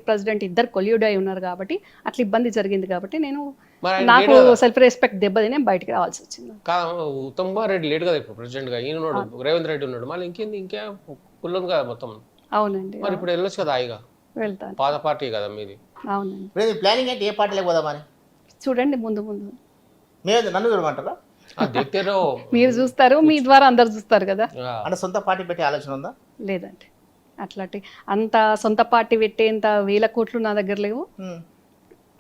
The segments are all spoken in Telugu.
ప్రెసిడెంట్ ఇద్దరు కొల్యూడ్ అయి ఉన్నారు కాబట్టి అట్లా ఇబ్బంది జరిగింది కాబట్టి నేను మరి ఆయన నాకు లేడు కదా. సెల్ఫ్ రెస్పెక్ట్ దెబ్బతినే బయటికి రావాల్సి వచ్చింది. ఉత్తమ్ కుమార్ రెడ్డి లేడు కదా ఇప్పుడు ప్రెసిడెంట్ గా, ఈయన ఉన్నాడు, రేవంత్ రెడ్డి ఉన్నాడు, మళ్ళీ ఇంకే కుల్లం కదా మొత్తం. అవునండి, మరి ఇప్పుడు వెళ్ళొచ్చు కదా హాయిగా, వెళ్తాను. పాత పార్టీ కదా మీది. అవునండి, ఇప్పుడు ప్లానింగ్ అంటే ఏ పార్టీలకు పోదామని చూడండి ముందు ముందు మేము నన్ను చూడమంటారా? देखते మీరు చూస్తారు, మీ ద్వారా అందరు చూస్తారు కదా. అంటే సొంత పార్టీ పెట్టే ఆలోచన ఉందా? లేదండి, అట్లాంటి అంత సొంత పార్టీ పెట్టేంత 1000 కోట్లు నా దగ్గర లేవు,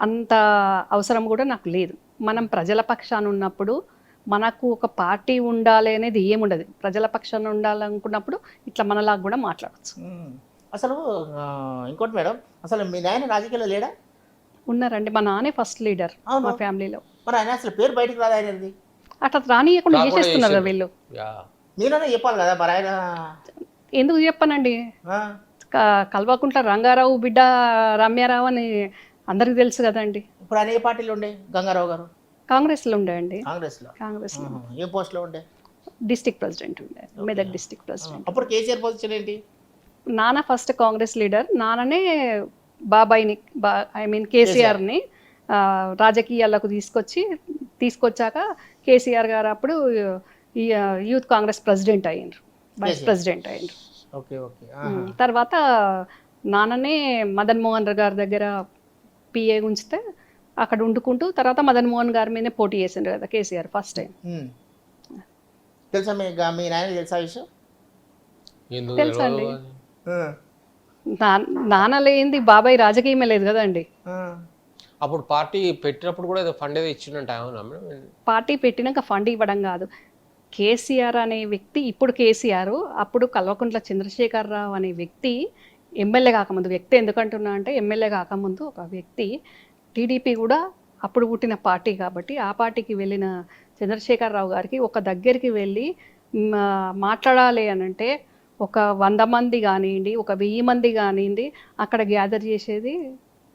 అంత అవసరం కూడా నాకు లేదు. మనం ప్రజల పక్షాన ఉన్నప్పుడు మనకు ఒక పార్టీ ఉండాలి అనేది ఏముండదు. ప్రజల పక్షాన ఉండాలనుకున్నప్పుడు ఇట్లా మనలాగా కూడా మాట్లాడచ్చు. అసలు ఇంకోటి మేడం, అసలు మీ నాయన రాజకీయాల్లో లేడా? ఉన్నారండి, మా నానే ఫస్ట్ లీడర్ మా ఫ్యామిలీలో. మరి ఆయన అసలు పేరు బయటకు రాదు ఆయనది. అట్లా రానియకుండా చేసేస్తున్నారు కదా వీళ్ళు. మీరన్నా చెప్పాలి కదా మరి ఆయన. ఎందుకు చెప్పానండి, కల్వకుంట్ల రంగారావు బిడ్డ రమ్యారావు అని అందరికి తెలుసు కదండి. ఇప్పుడు ఆయన ఏ పార్టీలో ఉండే గంగారావు గారు? కాంగ్రెస్లో ఉండే అండి. కాంగ్రెస్లో ఏ పోస్ట్లో ఉండే? డిస్ట్రిక్ట్ ప్రెసిడెంట్ ఉండే, మెదక్ డిస్ట్రిక్ట్ ప్రెసిడెంట్. అప్పుడు కేసీఆర్ పొజిషన్ ఏంటి? నాన్న ఫస్ట్ కాంగ్రెస్ లీడర్, నాన్ననే బాబాయిని కేసీఆర్ని రాజకీయాలకు తీసుకొచ్చాక కేసీఆర్ గారు అప్పుడు యూత్ కాంగ్రెస్ ప్రెసిడెంట్ అయ్యిండ్రు, వైస్ ప్రెసిడెంట్ అయ్యిండ్రు. తర్వాత నాన్ననే మదన్ మోహన్ గారి దగ్గర పిఏ ఉంచితే అక్కడ వండుకుంటూ తర్వాత మదన్ మోహన్ గారి మీదనే పోటీ చేసిండ్రు కదా కేసీఆర్ ఫస్ట్ టైం. తెలుసా మీ నాయన తెలుసా విషయం? తెలుసా అండి, నాన్న లేనిది బాబాయ్ రాజకీయమే లేదు కదండి. అప్పుడు పార్టీ పెట్టినప్పుడు కూడా ఏదో ఫండ్ ఏదో ఇచ్చిందంట. పార్టీ పెట్టినాక ఫండ్ ఇవ్వడం కాదు, కేసీఆర్ అనే వ్యక్తి, ఇప్పుడు కేసీఆర్, అప్పుడు కల్వకుంట్ల చంద్రశేఖరరావు అనే వ్యక్తి ఎమ్మెల్యే కాకముందు, వ్యక్తి ఎందుకంటున్నా అంటే ఎమ్మెల్యే కాకముందు ఒక వ్యక్తి, టీడీపీ కూడా అప్పుడు పుట్టిన పార్టీ కాబట్టి ఆ పార్టీకి వెళ్ళిన చంద్రశేఖరరావు గారికి ఒక దగ్గరికి వెళ్ళి మాట్లాడాలి అని అంటే ఒక 100 మంది కానివ్వండి, ఒక 1000 మంది కానివ్వండి, అక్కడ గ్యాదర్ చేసేది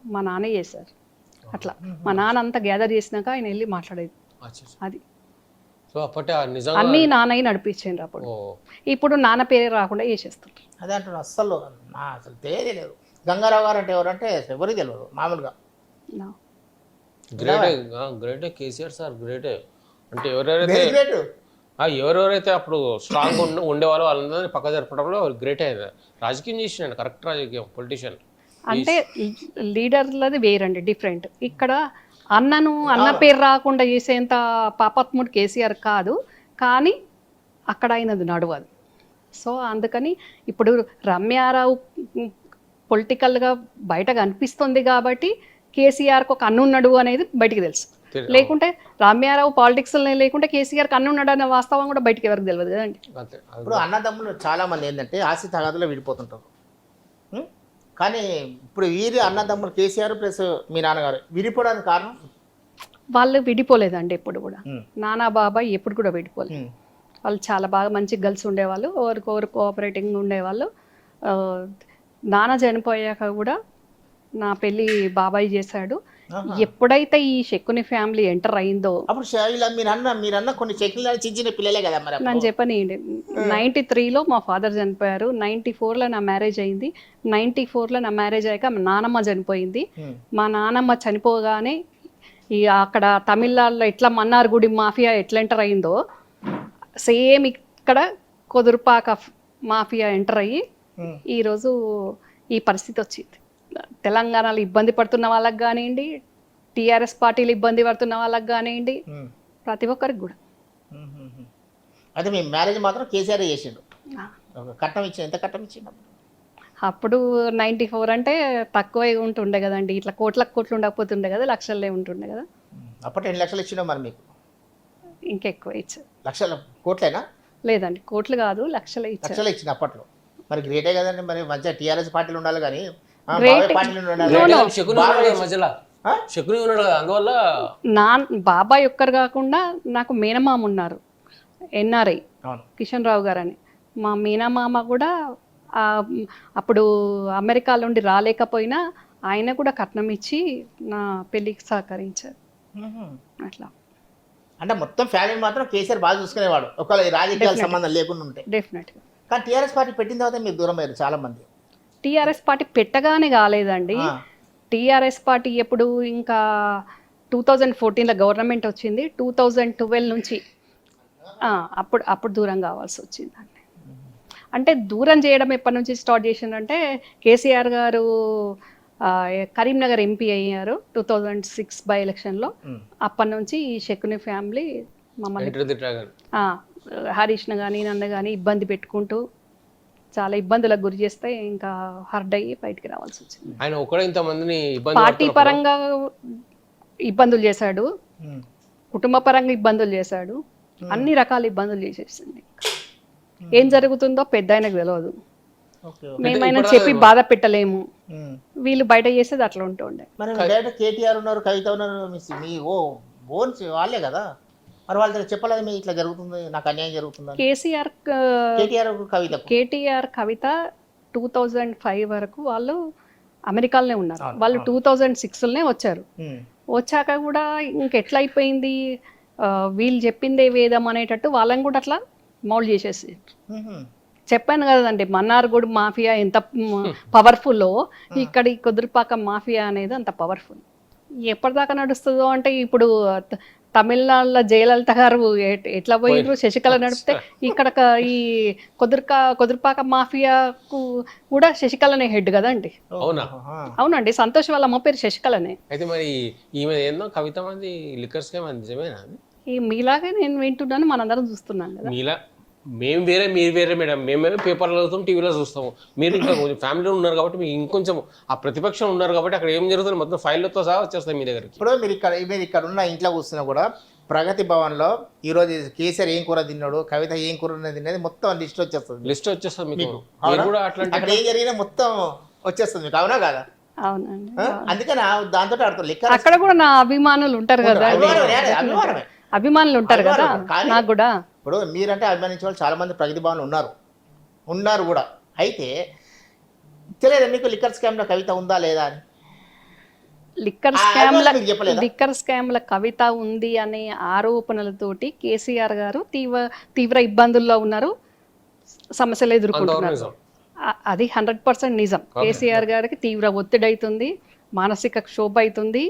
మా నాన్న చేశారు. అట్లా మా నాన్న అంతా గ్యాదర్ చేసినాక ఆయన వెళ్ళి మాట్లాడేది. అది అన్నీ నాన్నయ్య నడిపించండి అప్పుడు. ఇప్పుడు నాన్న పేరే రాకుండా చేసేస్తుంటారు. అదే అంటున్నా, అస్సలు తెలియదు. గంగారావు గారు అంటే ఎవరంటే ఎవరికి తెలియదు మామూలుగా. గ్రేటే కేసీఆర్ సార్, గ్రేటే. అంటే ఎవరెవరైతే అప్పుడు స్ట్రాంగ్ ఉండేవాళ్ళు వాళ్ళందరినీ పక్క జరపడంలో గ్రేట్ అయింది. రాజకీయం చేసినాడు, కరెక్ట్ రాజకీయం, పొలిటీషియన్. అంటే లీడర్లది వేరండి, డిఫరెంట్. ఇక్కడ అన్న పేరు రాకుండా చేసేంత పాపాత్ముడు కేసీఆర్ కాదు, కానీ అక్కడ అయినది నడవదు. సో అందుకని ఇప్పుడు రమ్యారావు పొలిటికల్గా బయటకు అనిపిస్తుంది కాబట్టి కేసీఆర్కి ఒక అన్నున్నాడు అనేది బయటికి తెలుసు. లేకుంటే రమ్యారావు పాలిటిక్స్ లేకుంటే కేసీఆర్కి అన్నున్నాడు అనే వాస్తవం కూడా బయటికి ఎవరికి తెలియదు కదండి. ఇప్పుడు అన్నదమ్ములు చాలా మంది ఏంటంటే ఆస్తి తగాదులో విడిపోతుంటారు. కానీ ఇప్పుడు వీరి అన్నదమ్ములు కేసీఆర్ ప్లస్ మీ నాన్నగారు విడిపోవడానికి కారణం? వాళ్ళు విడిపోలేదండి ఎప్పుడు కూడా, నాన్న బాబాయ్ ఎప్పుడు కూడా విడిపోలేదు. వాళ్ళు చాలా బాగా మంచి కలిసి ఉండేవాళ్ళు, ఒకరికొకరు కోఆపరేటింగ్ ఉండేవాళ్ళు. నాన్న చనిపోయాక కూడా నా పెళ్ళి బాబాయ్ చేశాడు. ఎప్పుడైతే ఈ శకుని ఫ్యామిలీ ఎంటర్ అయిందో అప్పుడు మీరన్న కొన్ని చిన్న పిల్లలే కదా మరి. నేను చెప్పనీయండి, 93లో మా ఫాదర్ చనిపోయారు, 94లో నా మ్యారేజ్ అయింది, 94లో నా మ్యారేజ్ అయ్యాక మా నానమ్మ చనిపోయింది. మా నానమ్మ చనిపోగానే అక్కడ తమిళనాడులో ఎట్లా మన్నార్గుడి మాఫియా ఎట్లా ఎంటర్ అయిందో సేమ్ ఇక్కడ కొదురుపాక మాఫియా ఎంటర్ అయ్యి ఈరోజు ఈ పరిస్థితి వచ్చింది. తెలంగాణలో ఇబ్బంది పడుతున్న వాళ్ళకి కానివ్వండి, టీఆర్ఎస్ పార్టీలు ఇబ్బంది పడుతున్న వాళ్ళకి కానివ్వండి, ప్రతి ఒక్కరికి కూడా. అయితే మీ మ్యారేజ్ మాత్రం కేసీఆర్ చేసిండు. కట్నం ఇచ్చిండు, ఎంత కట్నం ఇచ్చిండు? అప్పుడు 94 అంటే తక్కువ ఉంటుండే కదండి, ఇట్లా కోట్లు ఉండకపోతుండే కదా, లక్షలే ఉంటుండే కదా. అప్పట్లో 2 లక్షలు ఇచ్చిండు మరి మీకు? ఇంకెక్కువ ఇచ్చారు. లక్షలు కోట్లేనా? లేదండి, కోట్లు కాదు, లక్షలే ఇచ్చింది అప్పట్లో. మరి గ్రేటే కదండి, మరి మంచిగా టీఆర్ఎస్ పార్టీలు ఉండాలి కానీ బాబాయ్ ఒక్కరు కాకుండా నాకు మేనమామ ఉన్నారు, ఎన్ఆర్ఐ కిషన్ రావు గారు అని. మా మేనమామ కూడా అప్పుడు అమెరికా నుండి రాలేకపోయినా ఆయన కూడా కట్నం ఇచ్చి నా పెళ్ళికి సహకరించారు. అట్లా అంటే మొత్తం ఫ్యామిలీ మాత్రం కేసీఆర్ బాగా చూసుకునేవాడు, ఒకవేళ రాజకీయాల సంబంధం లేకుండా ఉంటే. డెఫినెట్గా. కానీ టీఆర్ఎస్ పార్టీ పెట్టిన తర్వాత మీరు దూరం అయ్యారు చాలా మంది. టీఆర్ఎస్ పార్టీ పెట్టగానే కాలేదండి. ఆ, టీఆర్ఎస్ పార్టీ ఎప్పుడు ఇంకా 2014లో గవర్నమెంట్ వచ్చింది, 2012 నుంచి అప్పుడు దూరం కావాల్సి వచ్చిందండి. అంటే దూరం చేయడం ఎప్పటి నుంచి స్టార్ట్ చేసిందంటే కేసీఆర్ గారు కరీంనగర్ ఎంపీ అయ్యారు 2006 బై ఎలక్షన్లో. అప్పటి నుంచి ఈ శకుని ఫ్యామిలీ మమ్మల్ని ఎంటర్ ది డ్రాగన్. హరీష్ను కానీ నన్ను కానీ ఇబ్బంది పెట్టుకుంటూ చాలా ఇబ్బందులకు గురి చేస్తే ఇంకా హర్డ్ అయ్యి బయటికి రావాల్సి వచ్చింది. ఆయన ఒక్కడే ఇంతమందిని ఇబ్బంది పార్టీ పరంగా ఇబ్బందులు చేశాడు, కుటుంబ పరంగా ఇబ్బందులు చేశాడు, అన్ని రకాల ఇబ్బందులు చేసేసింది. ఏం జరుగుతుందో పెద్ద ఆయనకు తెలియదు, ఓకే. మేమైనా చెప్పి బాధ పెట్టలేము, వీళ్ళు బయట చేసేది అట్లా ఉంటుండే. మరి డైరెక్ట్ కేటీఆర్ ఉన్నారు, కవిత ఉన్నారు, మీ ఓన్ వాళ్ళే కదా, మరి వాళ్ళ దగ్గర చెప్పలేదు మీ ఇట్లా జరుగుతుంది, నాకు అన్యాయం జరుగుతుంది. కేటీఆర్ కవిత 2005 వరకు వాళ్ళు అమెరికాలోనే ఉన్నారు. వాళ్ళు 2006లోనే వచ్చారు. వచ్చాక కూడా ఇంకెట్లా అయిపోయింది, వీళ్ళు చెప్పిందే వేదం అనేటట్టు వాళ్ళని కూడా అట్లా మౌల్డ్ చేసేసి. చెప్పాను కదండి, మన్నార్గూడ్ మాఫియా ఎంత పవర్ఫుల్లో, ఇక్కడ ఈ కుదురుపాక మాఫియా అనేది అంత పవర్ఫుల్. ఎప్పటిదాకా నడుస్తుందో అంటే ఇప్పుడు తమిళనాడులో జయలలిత గారు ఎట్లా పోయినారు, శశికళ నడిపితే ఇక్కడ ఈ కుదురుపాక మాఫియాకు కూడా శశికళనే హెడ్ కదండి. అవునండి, సంతోష్ వాళ్ళ అమ్మ పేరు శశికళనే. అయితే మరి ఈమె ఏందో కవిత మంది లిక్కర్ స్కామ్ అది నిజమేనా? ఈ మీలాగే నేను వింటున్నాను, మనందరం చూస్తున్నాం కదా. మీలా మేము వేరే మీరు వేరే మేడం, మేమేమో పేపర్లో చదువుతాం, టీవీలో చూస్తాము. మీరు ఇంకా కొంచెం ఫ్యామిలీలో ఉన్నారు కాబట్టి మీకు ఇంకొంచెం ఆ ప్రతిపక్షం ఉన్నారు కాబట్టి అక్కడ ఏం జరుగుతుంది మొత్తం ఫైళ్ళతో సహా వచ్చేస్తాయి మీ దగ్గరికి. ఇప్పుడు మీరు ఇక్కడ ఉన్న ఇంట్లో కూర్చున్నా కూడా ప్రగతి భవన్లో ఈరోజు కేసీఆర్ ఏం కూర తిన్నాడు, కవిత ఏం కూర తిన్నది మొత్తం లిస్ట్ వచ్చేస్తుంది మీకు. కూడా అట్లాంటి అక్కడ ఏం జరిగినా మొత్తం వచ్చేస్తుంది మీకు, అవునా కదా? అవునండి, అందుకని దాంతో ఆడుతుంది. అక్కడ కూడా నా అభిమానులు ఉంటారు కదా, అభిమానులు ఉంటారు కదా నాకు కూడా. ఇప్పుడు మీరంటే అభిమానించే వాళ్ళు చాలా మంది ప్రగతి భవన్లు ఉన్నారు కూడా. అయితే తెలియదు మీకు లిక్కర్ స్కామ్ లో కవిత ఉందా లేదా అని? లిక్కర్ స్కామ్ల కవిత ఉంది అనే ఆరోపణలతోటి కేసీఆర్ గారు తీవ్ర ఇబ్బందుల్లో ఉన్నారు, సమస్యలు ఎదుర్కొంటున్నారు. అది 100% నిజం. కేసీఆర్ గారికి తీవ్ర ఒత్తిడి అవుతుంది, మానసిక క్షోభ అవుతుంది.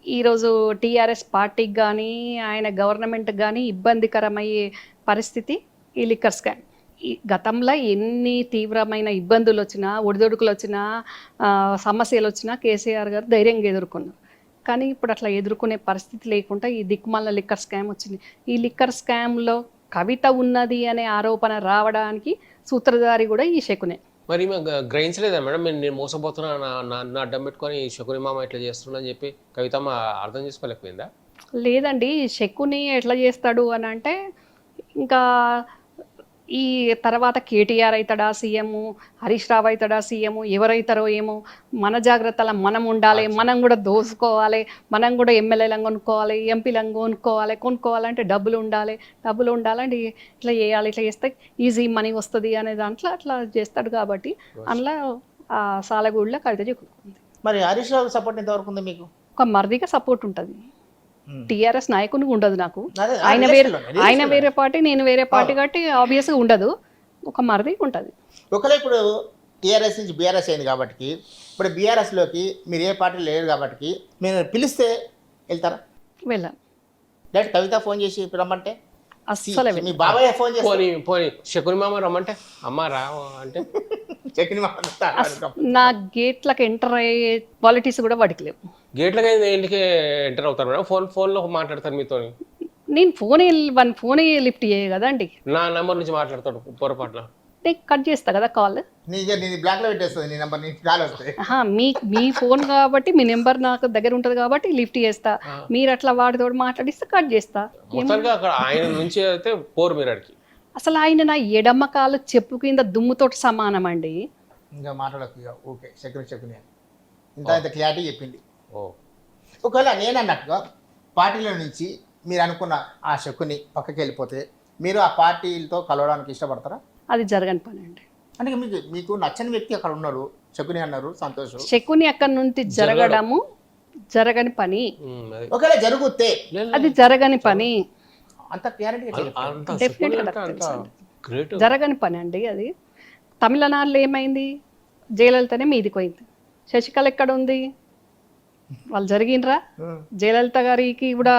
ఈరోజు టీఆర్ఎస్ పార్టీకి కానీ ఆయన గవర్నమెంట్కి కానీ ఇబ్బందికరమయ్యే పరిస్థితి ఈ లిక్కర్ స్కామ్. ఈ గతంలో ఎన్ని తీవ్రమైన ఇబ్బందులు వచ్చినా, ఒడిదొడుకులు వచ్చినా, సమస్యలు వచ్చినా కేసీఆర్ గారు ధైర్యంగా ఎదుర్కొన్నారు. కానీ ఇప్పుడు అట్లా ఎదుర్కొనే పరిస్థితి లేకుండా ఈ దిక్కుమాల లిక్కర్ స్కామ్ వచ్చింది. ఈ లిక్కర్ స్కామ్లో కవిత ఉన్నది అనే ఆరోపణ రావడానికి సూత్రధారి కూడా ఈ శకునే. మరి గ్రహించలేదా మేడం, నేను మోసపోతున్నా, నా అడ్డం పెట్టుకొని శకుని మామ ఇట్లా చేస్తున్నా అని చెప్పి కవితమ్మ అర్థం చేసుకోలేకపోయిందా? లేదండి, శకుని ఎట్లా చేస్తాడు అని అంటే ఇంకా ఈ తర్వాత కేటీఆర్ అవుతాడా సీఎం, హరీష్ రావు అవుతాడా సీఎం, ఎవరైతారో ఏమో, మన జాగ్రత్తలో మనం ఉండాలి, మనం కూడా దోసుకోవాలి, మనం కూడా ఎమ్మెల్యేలను కొనుక్కోవాలి, ఎంపీలను కొనుక్కోవాలంటే డబ్బులు ఉండాలంటే ఇట్లా చేయాలి, ఇట్లా చేస్తే ఈజీ మనీ వస్తుంది అనే దాంట్లో అట్లా చేస్తాడు. కాబట్టి అందులో ఆ సాలగూడలో కవిత చెప్పుకుంది. మరి హరీష్ రావు సపోర్ట్ ఎంతవరకు ఉంది మీకు? ఒక మర్దిగా సపోర్ట్ ఉంటుంది, టీఆర్ఎస్ నాయకునికి ఉండదు. నాకు ఆయన వేరే పార్టీ, నేను వేరే పార్టీ కాబట్టి ఆబ్వియస్గా ఉండదు, ఒక మరిది ఉంటుంది. ఒకవేళ ఇప్పుడు టీఆర్ఎస్ నుంచి బీఆర్ఎస్ అయింది కాబట్టి, ఇప్పుడు బీఆర్ఎస్లోకి మీరు ఏ పార్టీ లేరు కాబట్టి మీరు పిలిస్తే వెళ్తారా? వెళ్ళాను. డైరెక్ట్ కవిత ఫోన్ చేసి రమ్మంటే అస్సలు మీ బాబాయ్ ఫోన్ చేసి పోనీ శకుని మామ రమ్మంటే అమ్మ రా అంటే శకుని మామ నా గేట్లకు ఎంటర్ అయ్యే క్వాలిటీస్ కూడా వాడికి లేవు. గేట్లకి ఇంటికి ఎంటర్ అవుతారు మేడం, ఫోన్లో మాట్లాడతారు మీతో. నేను ఫోనే లిఫ్ట్ చేయ కదండి, నా నెంబర్ నుంచి మాట్లాడతాడు పొరపాటున, నేను కట్ చేస్తా కదా కాల్. బ్లాక్ లో పెట్టేస్తుంది నీ నెంబర్, కాల్ వస్తాయి. మీ ఫోన్ కాబట్టి మీ నెంబర్ నాకు దగ్గర ఉంటుంది కాబట్టి లిఫ్ట్ చేస్తా, మీరు అట్లా వాడితో మాట్లాడిస్తే కట్ చేస్తా. ఆయన నుంచి అయితే పోరు మీరు అడిగి. అసలు ఆయన నా ఎడమ కాలు చెప్పు కింద దుమ్ముతోటి సమానం అండి. ఇంకా మాట్లాడకు, ఓకే శకుని ఇంత క్లారిటీ చెప్పింది. ఒకవేళ నేను అన్నట్టుగా పార్టీల నుంచి మీరు అనుకున్న ఆ శకుని పక్కకి వెళ్ళిపోతే మీరు ఆ పార్టీలతో కలవడానికి ఇష్టపడతారా? అది జరగని పని అండి. అంటే మీకు నచ్చని వ్యక్తి అక్కడ ఉన్నారు, శకుని అన్నారు, సంతోష్. శకుని అక్కడి నుంచి జరగడము జరగని పని. ఒకవేళ జరుగుతే అది జరగని పని, అంత క్లారిటీ జరగని పని అండి. అది తమిళనాడులో ఏమైంది, జయలలితనే మీదికి పోయింది. శశికళ ఎక్కడ ఉంది? వాళ్ళు జరిగినరా? జయలలిత గారికి కూడా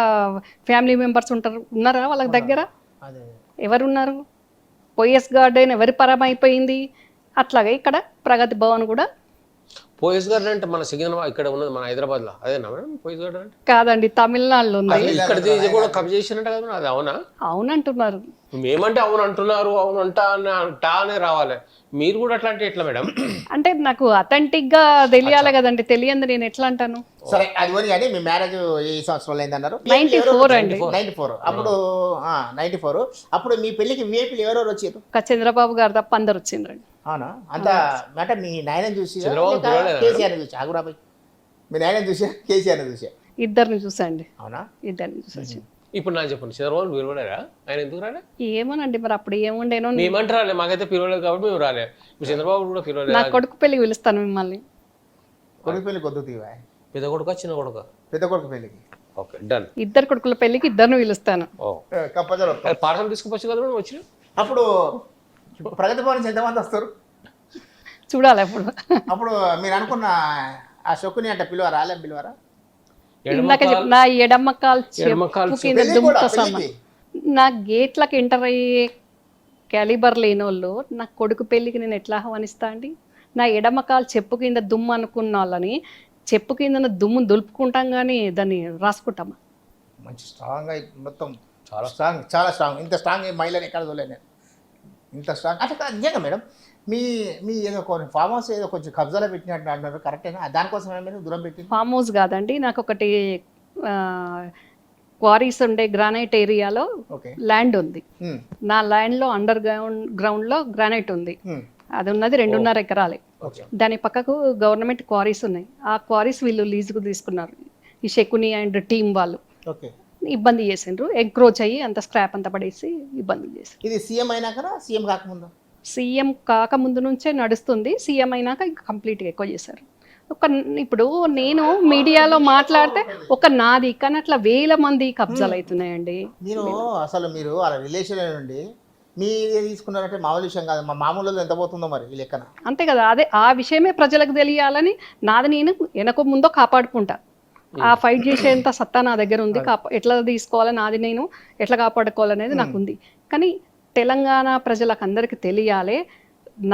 ఫ్యామిలీ మెంబర్స్ ఉన్నారా వాళ్ళ దగ్గర? అదే ఎవరున్నారు? పోయస్ గార్డెన్ ఎవరి పరం అయిపోయింది? అట్లాగే ఇక్కడ ప్రగతి భవన్ కూడా పోయస్ గార్డెన్ అంటే మన సికింద్రాబాద్ ఇక్కడ ఉన్నది, మన హైదరాబాద్ లో అదేనా మేడం పోయస్ గార్డెన్ అంటే? కాదండి, తమిళనాడులో ఉంది. ఇక్కడ ఇది కూడా కబ్జా చేసినట్టు కదా మేడం, అది అవునా? అవునంటున్నారు. మేమంటే అవును అంటున్నారు, అవును అంటా అనే రావాలి, మీరు కూడా అట్లా అంటే ఎట్లా మేడం? అంటే నాకు అథెంటిక్ గా తెలియాలి కదండి, తెలియంది నేను ఎట్లా అంటాను? సరే అది పోనీ కానీ మీ మ్యారేజ్ ఏ సంవత్సరంలో అయిందన్నారు? 94 అండి. 94. అప్పుడు 94. అప్పుడు మీ పెళ్లికి విఐపీలు ఎవరెవరు వచ్చారు? ఒక చంద్రబాబు గారు తప్ప అందరు వచ్చిండ్రండి. అవునా? అంత అంటే మీ నాయనని చూసి చంద్రబాబు పిలవలేదా? కేసీఆర్ చూసి ఆగురాబాయ్ మీ నాయనని చూసా కేసీఆర్ చూసా? ఇద్దరిని చూసండి, అవునా? ఇద్దరిని చూసి. ఇప్పుడు నాకు చెప్పండి, చంద్రబాబు పిలవలేరా? ఆయన ఎందుకు రాలే? ఏమోనండి మరి అప్పుడు ఏముండేనో. మేమంటే రాలే, మాకైతే పిలవలేదు కాబట్టి మేము రాలే. ఇప్పుడు చంద్రబాబు కూడా నా పిలవలేదు. కొడుకు పెళ్ళికి పిలుస్తాను మిమ్మల్ని. కొడుకు పెళ్లికి వద్దు తీవా? పెద్ద కొడుక చిన్న కొడుక? పెద్ద కొడుకు పెళ్లికి. Okay done. ఇద్దరు కొడుకుల పెళ్ళికి ఇద్దరిని పిలుస్తాను. కప్పజలు పార్సల్ తీసుకుపోవచ్చు కదా మేడం వచ్చి? అప్పుడు ప్రగతి భవన్ నుంచి ఎంతమంది వస్తారు? చూడాలి అప్పుడు. అప్పుడు మీరు అనుకున్న ఆ శకుని అంటే పిలువారా? పిలువారా? ఇందాక నా ఎడమకాలు ఎడమకాలు చెప్పు కింద పెళ్ళికి దుమ్ముతో కూడా, సమ పెళ్ళికి. నా గేట్లకు ఎంటర్ అయ్యే క్యాలిబర్ లేని వాళ్ళు నా కొడుకు పెళ్ళికి నేను ఎట్లా ఆహ్వానిస్తా అండి? నా ఎడమకాలు చెప్పు కింద దుమ్ము అనుకున్న వాళ్ళని చెప్పు కింద దుమ్ము దులుపుకుంటాం కానీ దాన్ని రాసుకుంటామా? మంచి స్ట్రాంగ్ మొత్తం చాలా స్ట్రాంగ్, చాలా స్ట్రాంగ్. ఇంత స్ట్రాంగ్ మహిళని ఎక్కడ చూడలేదు నేను, ఇంత స్ట్రాంగ్. అట్లా కాదు నిజంగా మేడం. మీ మీ ఏదో కొన్ని ఫామ్ హౌస్ ఏదో కొంచెం కబ్జాలో పెట్టినట్టు అంటున్నారు, కరెక్టేనా? దానికోసం ఏమైనా దూరం పెట్టింది? ఫామ్ హౌస్ కాదండి, నాకు ఒకటి క్వారీస్ ఉండే గ్రానైట్ ఏరియాలో ఓకే. ల్యాండ్ ఉంది. నా ల్యాండ్లో అండర్ గ్రౌండ్లో గ్రానైట్ ఉంది. అది ఉన్నది 2.5 ఎకరాలే. ఓకే. దాని పక్కకు గవర్నమెంట్ క్వారీస్ ఉన్నాయి. ఆ క్వారీస్ వీళ్ళు లీజుకు తీసుకున్నారు, ఈ శకుని అండ్ టీం వాళ్ళు. ఓకే. ఇబ్బంది చేసిండ్రు, ఎంక్రోచ్ అయ్యి అంత స్క్రాప్ అంతా పడేసి ఇబ్బంది చేసి. ఇది సీఎం అయినాకనా సీఎం కాకముందు? సీఎం కాకముందు నుంచే నడుస్తుంది, సీఎం అయినాక కంప్లీట్గా ఎక్కువ చేశారు. ఇప్పుడు నేను మీడియాలో మాట్లాడితే ఒక నాది కానీ అట్లా 1000 మంది కబ్జాలు అవుతున్నాయండి. మీరు అసలు మీరు వాళ్ళ రిలేషన్ నుండి మీరు తీసుకున్నారంటే మామూలు విషయం కాదు. మా మామూలు ఎంత పోతుందో మరి ఈ లెక్కన. అంతే కదా, అదే ఆ విషయమే ప్రజలకు తెలియాలని నాది నేను వెనక ముందో కాపాడుకుంటా. ఆ ఫైట్ చేసేంత సత్తా నా దగ్గర ఉంది. ఎట్లా తీసుకోవాలి, నాది నేను ఎట్లా కాపాడుకోవాలనేది నాకు ఉంది. కానీ తెలంగాణ ప్రజలకు అందరికీ తెలియాలి,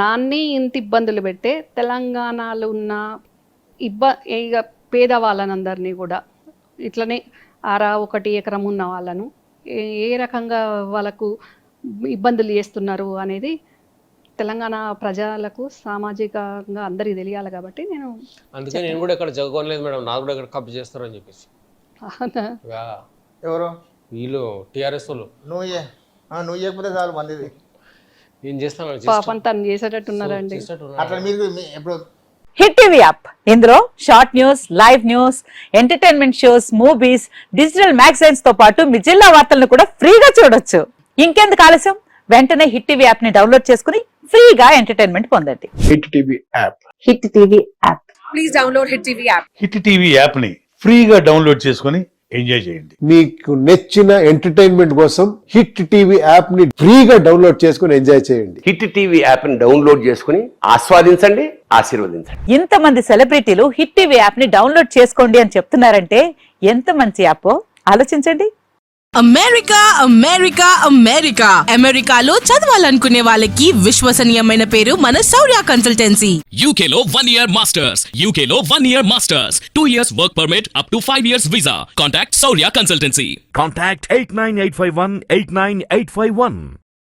నాన్ని ఇంత ఇబ్బందులు పెట్టే తెలంగాణలో ఉన్న ఇక పేదవాళ్ళనందరినీ కూడా ఇట్లనే 1 ఎకరం ఉన్న వాళ్ళను ఏ రకంగా వాళ్ళకు ఇబ్బందులు చేస్తున్నారు అనేది తెలంగాణ ప్రజలకు సామాజికంగా అందరికీ తెలియాలి కాబట్టి నేను అందుకే నేను కూడా ఇక్కడ జగకోనలేదు మేడం, నాకు కూడా ఇక్కడ కబ్జా చేస్తారని చెప్పేసి. ఎవరు? వీళ్ళు టీఆర్ఎస్ వాళ్ళు. నువ్వు చేయకపోతే చాలు మందిది. నేను చేస్తాను పాపం తను చేసేటట్టున్నారండి. అట్లా మీరు ఇప్పుడు హిట్ టీవీ యాప్, ఇందులో short news, live news, entertainment shows, movies, digital magazines తో పాటు మీ జిల్లా వార్తలను కూడా ఫ్రీగా చూడొచ్చు. ఇంకెందుకు ఆలస్యం, వెంటనే హిట్ టీవీ యాప్ ని డౌన్లోడ్ చేసుకుని ఫ్రీగా ఎంటర్టైన్మెంట్ పొందండి. Hit TV app. Hit TV app. Please download hit TV app. Hit TV app ని ఫ్రీగా డౌన్లోడ్ చేసుకుని ఎంజాయ్ చేయండి. మీకు నచ్చిన ఎంటర్టైన్మెంట్ కోసం హిట్ టీవీ యాప్ ని ఫ్రీగా డౌన్లోడ్ చేసుకుని ఎంజాయ్ చేయండి. హిట్ టీవీ యాప్ ని డౌన్లోడ్ చేసుకుని ఆస్వాదించండి, ఆశీర్వదించండి. ఇంతమంది సెలబ్రిటీలు హిట్ టీవీ యాప్ ని డౌన్లోడ్ చేసుకోండి అని చెప్తున్నారంటే ఎంత మంచి యాప్ ఆలోచించండి. అమెరికా అమెరికా అమెరికా అమెరికాలో చదవాలనుకునే వాళ్ళకి విశ్వసనీయమైన పేరు మన శౌర్య కన్సల్టెన్సీ. UK లో 1 year masters. UK లో 1 year masters. 2 years work permit up to 5 years visa. Contact Saurya Consultancy. Contact 89851 89851.